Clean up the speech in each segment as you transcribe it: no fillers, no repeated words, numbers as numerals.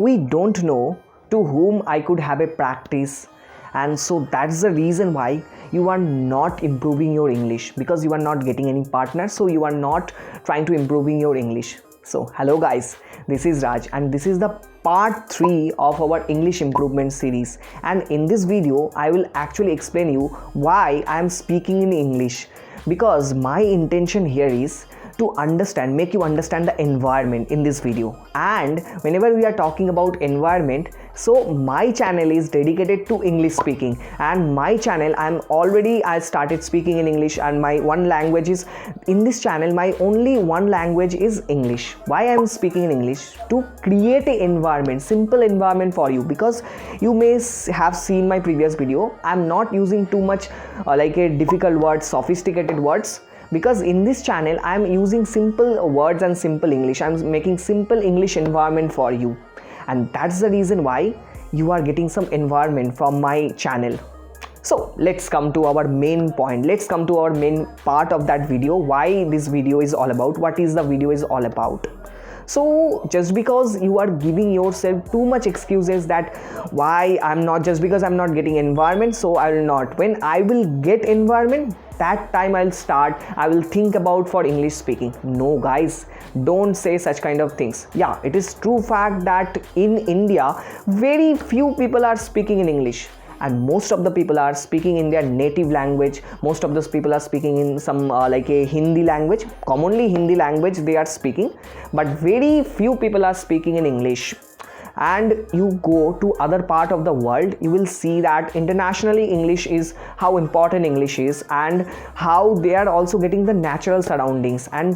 we don't know to whom I could have a practice, and so that's the reason why you are not improving your English, because you are not getting any partner, so you are not trying to improving your English. So hello guys, this is Raj and this is the part 3 of our English improvement series, and in this video I will actually explain you why I am speaking in English, because my intention here is to understand, make you understand the environment in this video. And whenever we are talking about environment, so my channel is dedicated to English speaking, and my channel I started speaking in English, and my one language is in this channel, my only one language is English. Why I am speaking in English? To create an environment, simple environment for you, because you may have seen my previous video, I am not using too much like a difficult words, sophisticated words, because in this channel I am using simple words and simple English. I am making simple English environment for you, and that's the reason why you are getting some environment from my channel. So let's come to our main point, let's come to our main part of that video, why this video is all about, what is the video is all about. So just because you are giving yourself too much excuses that why I'm not, just because I'm not getting environment, so I will not, when I will get environment, that time I will think about for English speaking. No guys, don't say such kind of things. Yeah, it is true fact that in India very few people are speaking in English, and most of the people are speaking in their native language. Most of those people are speaking in some like a Hindi language, commonly Hindi language they are speaking, but very few people are speaking in English. And you go to other part of the world, you will see that internationally English is, how important English is, and how they are also getting the natural surroundings. And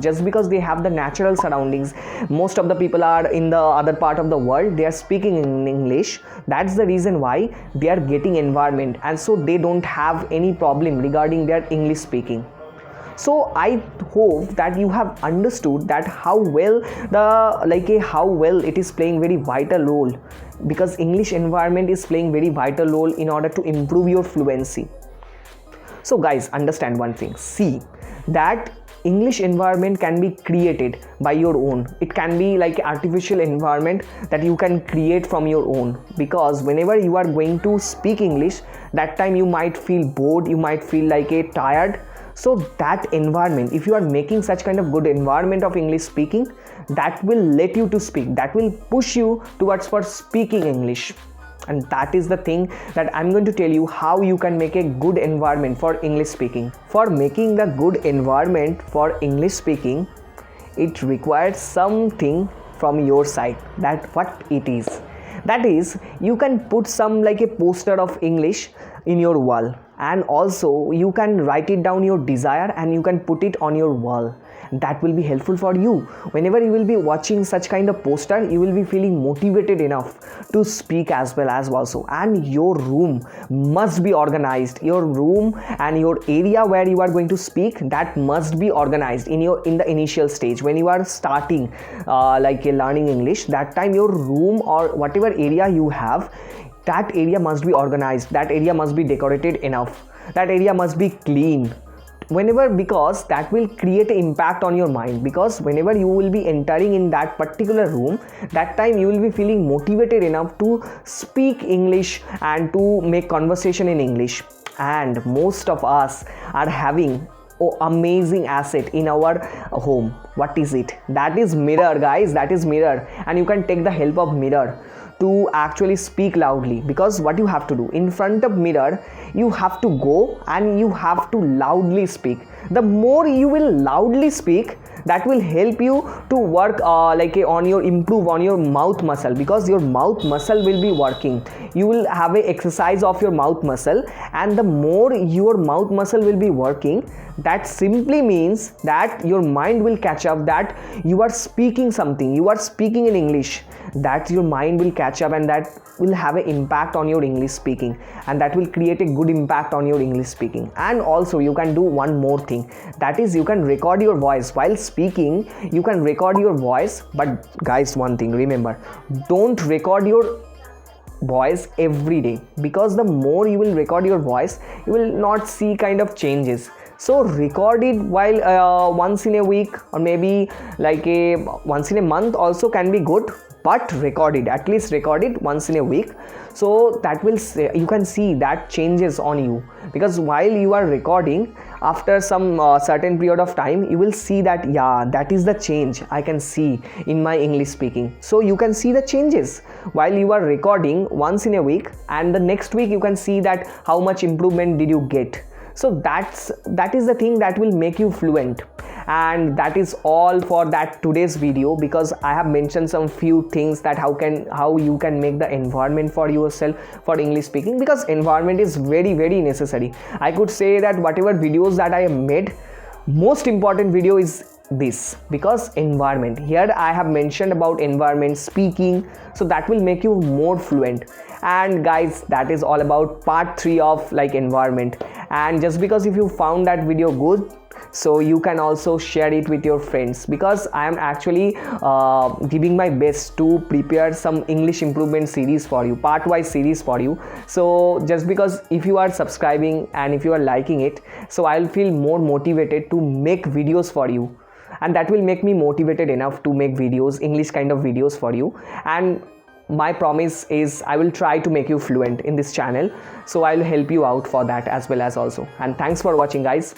just because they have the natural surroundings, most of the people are in the other part of the world, they are speaking in English. That's the reason why they are getting environment, and so they don't have any problem regarding their English speaking. So I hope that you have understood that how well it is playing very vital role, because English environment is playing very vital role in order to improve your fluency. So guys, understand one thing, see that English environment can be created by your own. It can be like artificial environment that you can create from your own, because whenever you are going to speak English, that time you might feel bored, you might feel like a tired. So that environment, if you are making such kind of good environment of English speaking, that will let you to speak, that will push you towards for speaking English. And that is the thing that I'm going to tell you, how you can make a good environment for English speaking. For making the good environment for English speaking, it requires something from your side. That what it is, that is, you can put some like a poster of English in your wall, and also you can write it down your desire and you can put it on your wall. That will be helpful for you. Whenever you will be watching such kind of poster, you will be feeling motivated enough to speak as well as also. And your room must be organized, your room and your area where you are going to speak, that must be organized in the initial stage when you are starting learning English. That time your room or whatever area you have, that area must be organized, that area must be decorated enough, that area must be clean. Because that will create an impact on your mind, because whenever you will be entering in that particular room, that time you will be feeling motivated enough to speak English and to make conversation in English. And most of us are having amazing asset in our home. What is it? That is mirror, guys, that is mirror. And you can take the help of mirror to actually speak loudly, because what you have to do, in front of mirror you have to go and you have to loudly speak. The more you will loudly speak, that will help you to work improve on your mouth muscle, because your mouth muscle will be working. You will have a exercise of your mouth muscle, and the more your mouth muscle will be working, that simply means that your mind will catch up that you are speaking something, you are speaking in English, that your mind will catch up, and that will have an impact on your English speaking, and that will create a good impact on your English speaking. And also you can do one more thing, that is, you can record your voice while speaking. You can record your voice, but guys, one thing, remember, don't record your voice every day, because the more you will record your voice, you will not see kind of changes. So record it while once in a week, or maybe like once in a month also can be good. but recorded, at least recorded once in a week. So that will say, you can see that changes on you, because while you are recording, after some certain period of time, you will see that yeah, that is the change I can see in my English speaking. So you can see the changes while you are recording once in a week, and the next week you can see that how much improvement did you get. So that is the thing that will make you fluent. And that is all for that today's video, because I have mentioned some few things that how you can make the environment for yourself for English speaking, because environment is very very necessary. I could say that whatever videos that I have made, most important video is this, because environment, here I have mentioned about environment speaking, so that will make you more fluent. And guys, that is all about part 3 of like environment. And just because if you found that video good, so you can also share it with your friends, because I am actually giving my best to prepare some English improvement series for you, part wise series for you. So just because if you are subscribing and if you are liking it, so I'll feel more motivated to make videos for you, and that will make me motivated enough to make videos, English kind of videos for you. And my promise is I will try to make you fluent in this channel, so I'll help you out for that as well as also. And thanks for watching, guys.